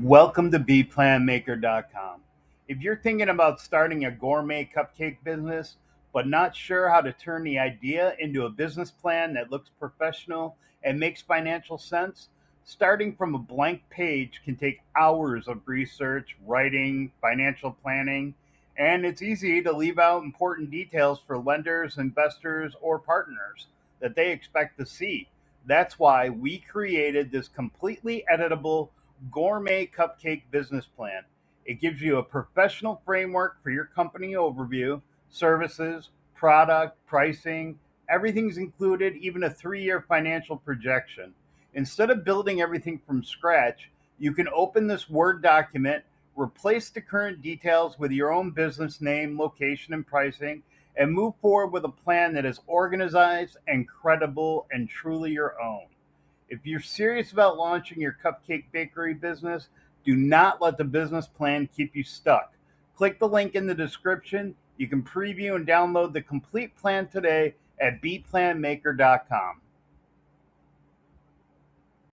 Welcome to BPlanMaker.com. If you're thinking about starting a gourmet cupcake business, but not sure how to turn the idea into a business plan that looks professional and makes financial sense, starting from a blank page can take hours of research, writing, financial planning, and it's easy to leave out important details for lenders, investors, or partners that they expect to see. That's why we created this completely editable Gourmet Cupcake Business Plan. It gives you a professional framework for your company overview, services, product, pricing, everything's included, even a 3 year financial projection. Instead of building everything from scratch, you can open this Word document, replace the current details with your own business name, location, and pricing, and move forward with a plan that is organized and credible and truly your own. If you're serious about launching your cupcake bakery business, do not let the business plan keep you stuck. Click the link in the description. You can preview and download the complete plan today at bplanmaker.com.